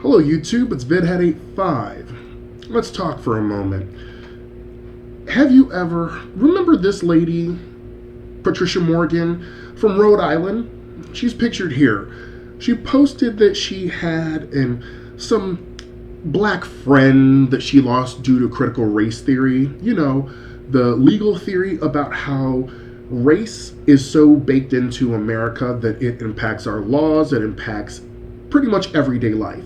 Hello YouTube, it's VidHead85. Let's talk for a moment. Have you ever, remember this lady, Patricia Morgan from Rhode Island? She's pictured here. She posted that she had some black friend that she lost due to critical race theory. You know, the legal theory about how race is so baked into America that it impacts our laws, it impacts pretty much everyday life.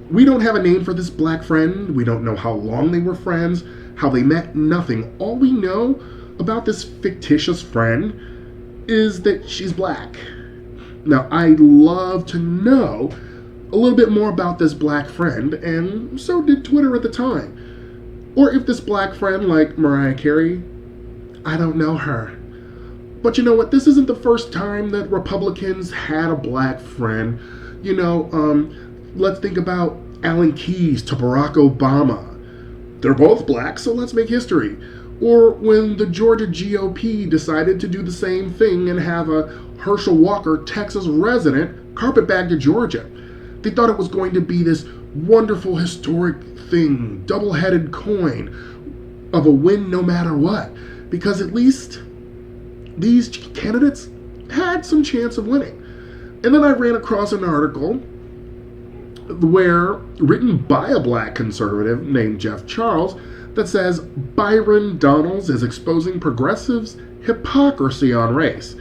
We don't have a name for this black friend. We don't know how long they were friends, how they met, nothing. All we know about this fictitious friend is that she's black. Now, I'd love to know a little bit more about this black friend, and so did Twitter at the time. Or if this black friend, like Mariah Carey, I don't know her. But you know what? This isn't the first time that Republicans had a black friend. You know, let's think about Alan Keyes to Barack Obama. They're both black, so let's make history. Or when the Georgia GOP decided to do the same thing and have a Herschel Walker, Texas resident, carpetbag to Georgia. They thought it was going to be this wonderful historic thing, double-headed coin of a win no matter what. Because at least these candidates had some chance of winning. And then I ran across an article written by a black conservative named Jeff Charles that says Byron Donalds is exposing progressives' hypocrisy on race.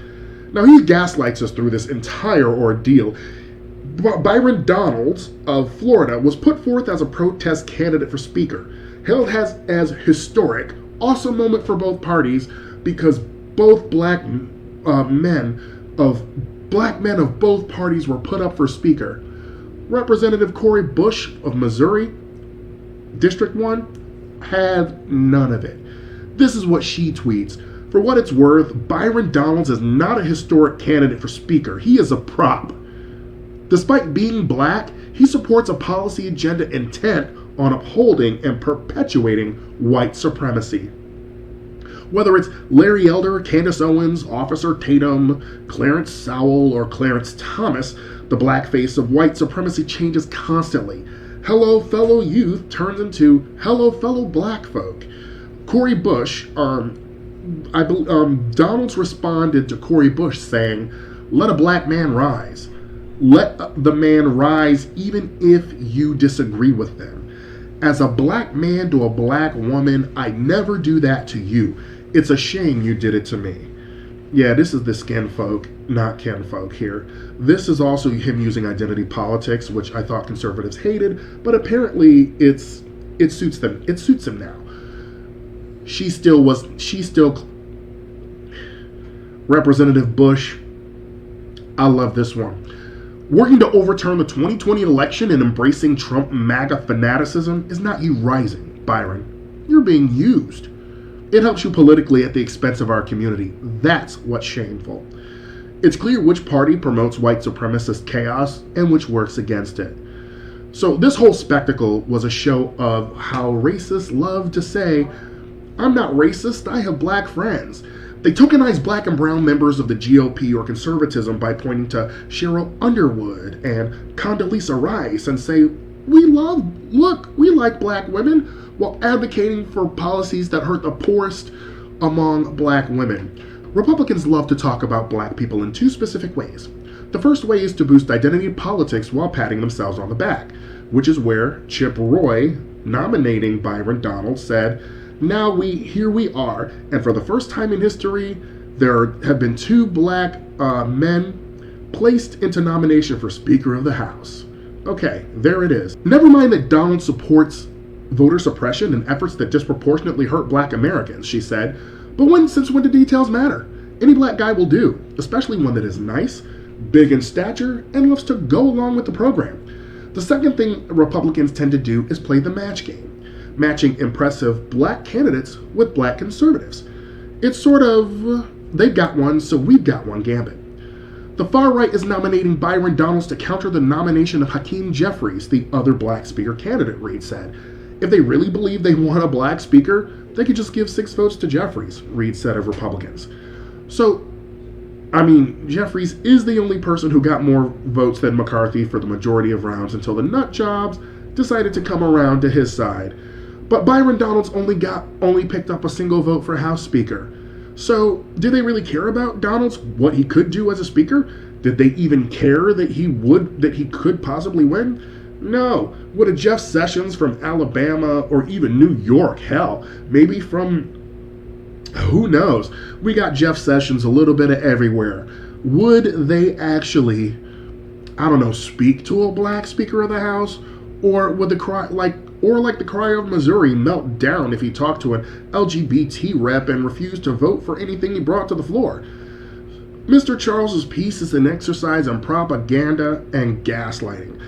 Now, he gaslights us through this entire ordeal. Byron Donalds of Florida was put forth as a protest candidate for speaker, hailed as historic, awesome moment for both parties because both black men of both parties were put up for speaker. Representative Cori Bush of Missouri, District 1, had none of it. This is what she tweets. For what it's worth, Byron Donalds is not a historic candidate for speaker. He is a prop. Despite being black, he supports a policy agenda intent on upholding and perpetuating white supremacy. Whether it's Larry Elder, Candace Owens, Officer Tatum, Clarence Sowell, or Clarence Thomas, the blackface of white supremacy changes constantly. Hello, fellow youth turns into hello, fellow black folk. Cori Bush, Donalds responded to Cori Bush saying, "Let a black man rise. Let the man rise even if you disagree with them. As a black man to a black woman, I never do that to you. It's a shame you did it to me." Yeah, this is the skin folk, not kin folk here. This is also him using identity politics, which I thought conservatives hated, but apparently it suits them. It suits him now. Representative Bush, I love this one. Working to overturn the 2020 election and embracing Trump MAGA fanaticism is not you rising, Byron. You're being used. It helps you politically at the expense of our community. That's what's shameful. It's clear which party promotes white supremacist chaos and which works against it. So this whole spectacle was a show of how racists love to say, "I'm not racist, I have black friends." They tokenize black and brown members of the GOP or conservatism by pointing to Cheryl Underwood and Condoleezza Rice and say, we like black women, while advocating for policies that hurt the poorest among black women. Republicans love to talk about black people in two specific ways. The first way is to boost identity politics while patting themselves on the back, which is where Chip Roy, nominating Byron Donalds, said, here we are, and for the first time in history, there have been two black men placed into nomination for Speaker of the House. Okay, there it is. Never mind that Donald supports voter suppression and efforts that disproportionately hurt black Americans, she said, but since when do details matter? Any black guy will do, especially one that is nice, big in stature, and loves to go along with the program. The second thing Republicans tend to do is play the match game, matching impressive black candidates with black conservatives. It's sort of, they've got one, so we've got one gambit. The far right is nominating Byron Donalds to counter the nomination of Hakeem Jeffries, the other black speaker candidate, Reid said. If they really believe they want a black speaker, they could just give 6 votes to Jeffries, Reid said of Republicans. So I mean, Jeffries is the only person who got more votes than McCarthy for the majority of rounds until the nut jobs decided to come around to his side. But Byron Donalds only picked up a single vote for House Speaker. So, did they really care about Donalds, what he could do as a speaker? Did they even care that he could possibly win? No. Would a Jeff Sessions from Alabama or even New York, hell, maybe from, who knows? We got Jeff Sessions a little bit of everywhere. Would they actually, I don't know, speak to a black Speaker of the House? Or would the cry, like the cry of Missouri, melt down if he talked to an LGBT rep and refused to vote for anything he brought to the floor? Mr. Charles's piece is an exercise in propaganda and gaslighting.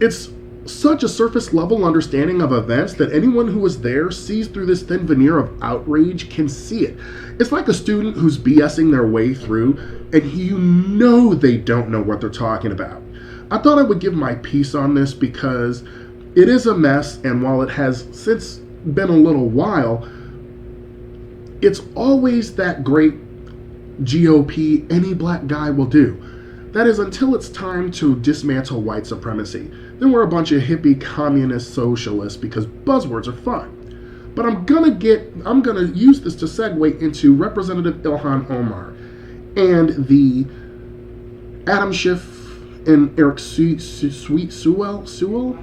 It's such a surface level understanding of events that anyone who was there sees through this thin veneer of outrage can see it. It's like a student who's BSing their way through and you know they don't know what they're talking about. I thought I would give my piece on this because it is a mess, and while it has since been a little while, it's always that great GOP any black guy will do. That is until it's time to dismantle white supremacy. Then we're a bunch of hippie communist socialists because buzzwords are fun. But I'm gonna use this to segue into Representative Ilhan Omar and the Adam Schiff and Eric Sewell, the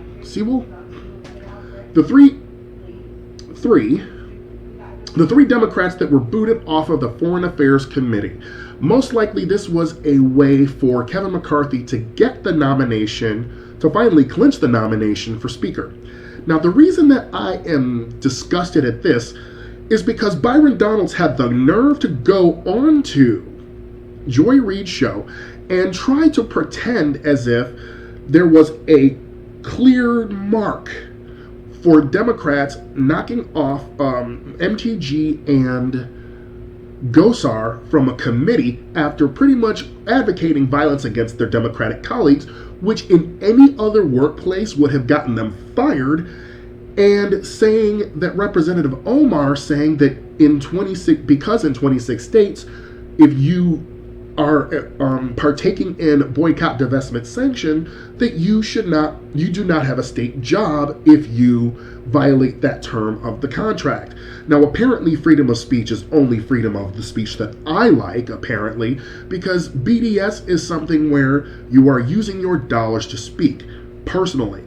three Democrats that were booted off of the Foreign Affairs Committee. Most likely this was a way for Kevin McCarthy to get the nomination, to finally clinch the nomination for Speaker. Now, the reason that I am disgusted at this is because Byron Donalds had the nerve to go on to Joy Reid's show and try to pretend as if there was a clear mark for Democrats knocking off MTG and Gosar from a committee after pretty much advocating violence against their Democratic colleagues, which in any other workplace would have gotten them fired, and saying that Representative Omar saying that in 26 states, if you are partaking in boycott, divestment, sanction, that you do not have a state job if you violate that term of the contract. Now, apparently freedom of speech is only freedom of the speech that I like, apparently, because BDS is something where you are using your dollars to speak. Personally,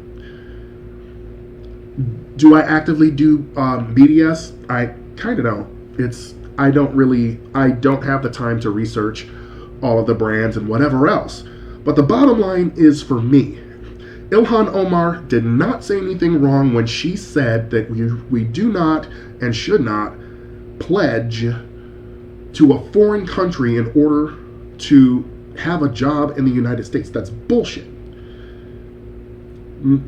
do I actively do BDS? I kind of don't. I don't have the time to research all of the brands and whatever else. But the bottom line is, for me, Ilhan Omar did not say anything wrong when she said that we do not and should not pledge to a foreign country in order to have a job in the United States. That's bullshit.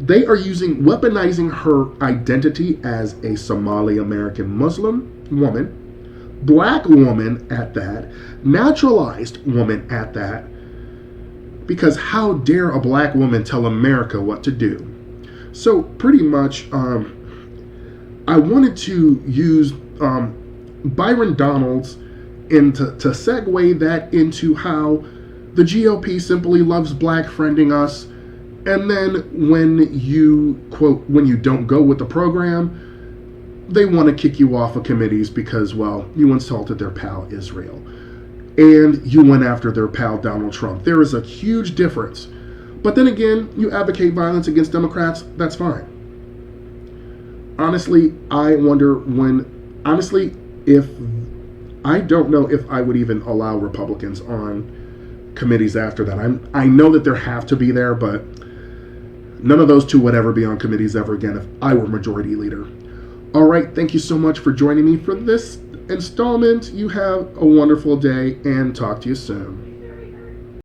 They are weaponizing her identity as a Somali American Muslim woman, black woman at that, naturalized woman at that, because how dare a black woman tell America what to do? So pretty much, I wanted to use Byron Donalds to segue that into how the GOP simply loves Black Friending Us, and then when you, quote, when you don't go with the program, they want to kick you off of committees because, well, you insulted their pal Israel. And you went after their pal Donald Trump. There is a huge difference. But then again, you advocate violence against Democrats, that's fine. Honestly, I don't know if I would even allow Republicans on committees after that. I know that there have to be there, but none of those two would ever be on committees ever again if I were majority leader. All right, thank you so much for joining me for this installment. You have a wonderful day and talk to you soon.